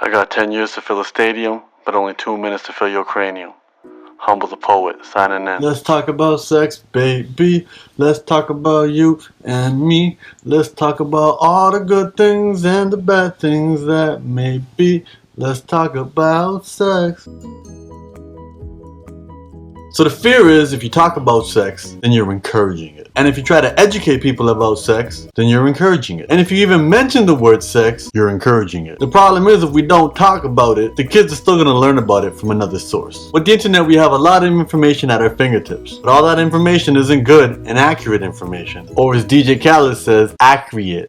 I got 10 years to fill a stadium, but only 2 minutes to fill your cranium. Humble the poet, signing in. Let's talk about sex, baby. Let's talk about you and me. Let's talk about all the good things and the bad things that may be. Let's talk about sex. So the fear is, if you talk about sex, then you're encouraging it. And if you try to educate people about sex, then you're encouraging it. And if you even mention the word sex, you're encouraging it. The problem is, if we don't talk about it, the kids are still going to learn about it from another source. With the internet, we have a lot of information at our fingertips. But all that information isn't good and accurate information. Or as DJ Khaled says, accurate.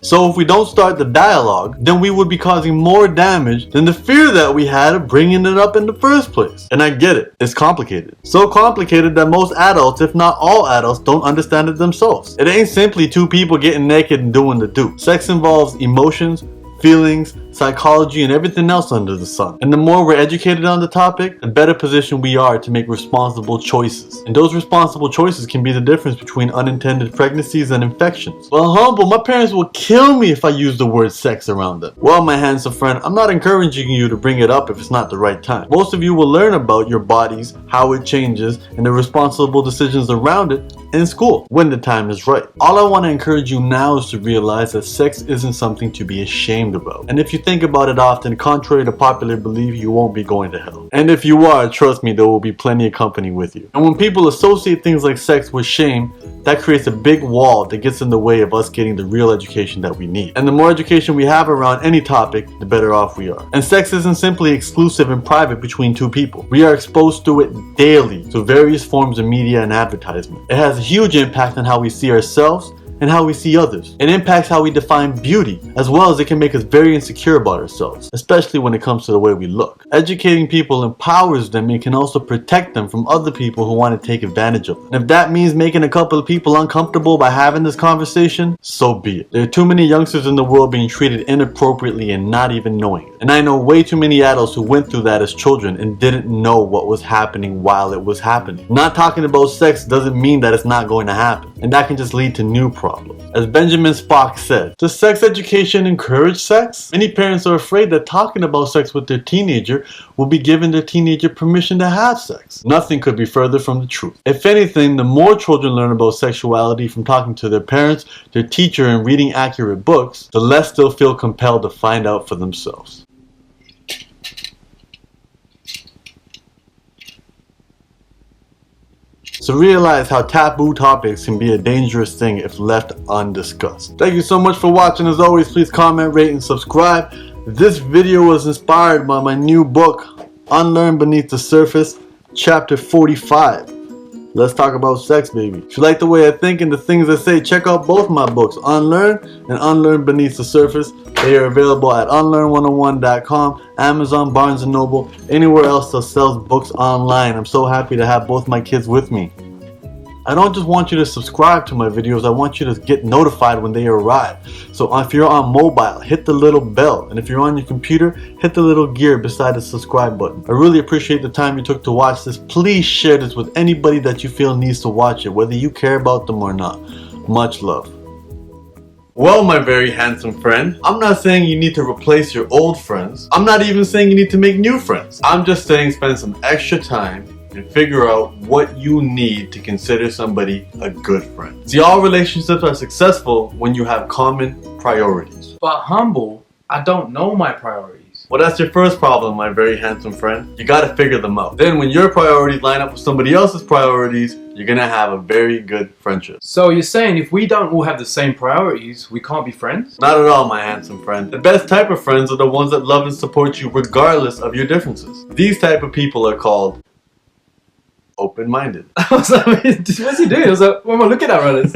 So if we don't start the dialogue, then we would be causing more damage than the fear that we had of bringing it up in the first place. And I get it, it's complicated. So complicated that most adults, if not all adults, don't understand it themselves. It ain't simply two people getting naked and doing the do. Sex involves emotions, feelings, psychology, and everything else under the sun. And the more we're educated on the topic, the better position we are to make responsible choices. And those responsible choices can be the difference between unintended pregnancies and infections. Well, Humble, my parents will kill me if I use the word sex around them. Well, my handsome friend, I'm not encouraging you to bring it up if it's not the right time. Most of you will learn about your bodies, how it changes, and the responsible decisions around it in school when the time is right. All I want to encourage you now is to realize that sex isn't something to be ashamed about. And if you think about it often, contrary to popular belief, you won't be going to hell. And if you are, trust me, there will be plenty of company with you. And when people associate things like sex with shame, that creates a big wall that gets in the way of us getting the real education that we need. And the more education we have around any topic, the better off we are. And sex isn't simply exclusive and private between two people. We are exposed to it daily through various forms of media and advertisement. It has a huge impact on how we see ourselves and how we see others. It impacts how we define beauty, as well as it can make us very insecure about ourselves, especially when it comes to the way we look. Educating people empowers them and can also protect them from other people who want to take advantage of them. And if that means making a couple of people uncomfortable by having this conversation, so be it. There are too many youngsters in the world being treated inappropriately and not even knowing it. And I know way too many adults who went through that as children and didn't know what was happening while it was happening. Not talking about sex doesn't mean that it's not going to happen, and that can just lead to new problems. As Benjamin Spock said, does sex education encourage sex? Many parents are afraid that talking about sex with their teenager will be giving their teenager permission to have sex. Nothing could be further from the truth. If anything, the more children learn about sexuality from talking to their parents, their teacher, and reading accurate books, the less they'll feel compelled to find out for themselves. So realize how taboo topics can be a dangerous thing if left undiscussed. Thank you so much for watching. As always, please comment, rate, and subscribe. This video was inspired by my new book, Unlearn Beneath the Surface, Chapter 45. Let's talk about sex, baby. If you like the way I think and the things I say, check out both my books, Unlearn and Unlearn Beneath the Surface. They are available at unlearn101.com, Amazon, Barnes & Noble, anywhere else that sells books online. I'm so happy to have both my kids with me. I don't just want you to subscribe to my videos, I want you to get notified when they arrive. So if you're on mobile, hit the little bell. And if you're on your computer, hit the little gear beside the subscribe button. I really appreciate the time you took to watch this. Please share this with anybody that you feel needs to watch it, whether you care about them or not. Much love. Well, my very handsome friend, I'm not saying you need to replace your old friends. I'm not even saying you need to make new friends. I'm just saying spend some extra time and figure out what you need to consider somebody a good friend. See, all relationships are successful when you have common priorities. But Humble, I don't know my priorities. Well, that's your first problem, my very handsome friend. You gotta figure them out. Then when your priorities line up with somebody else's priorities, you're gonna have a very good friendship. So you're saying if we don't all have the same priorities, we can't be friends? Not at all, my handsome friend. The best type of friends are the ones that love and support you regardless of your differences. These type of people are called open-minded. I was like, what's he doing? I was like, what am I looking at, brothers?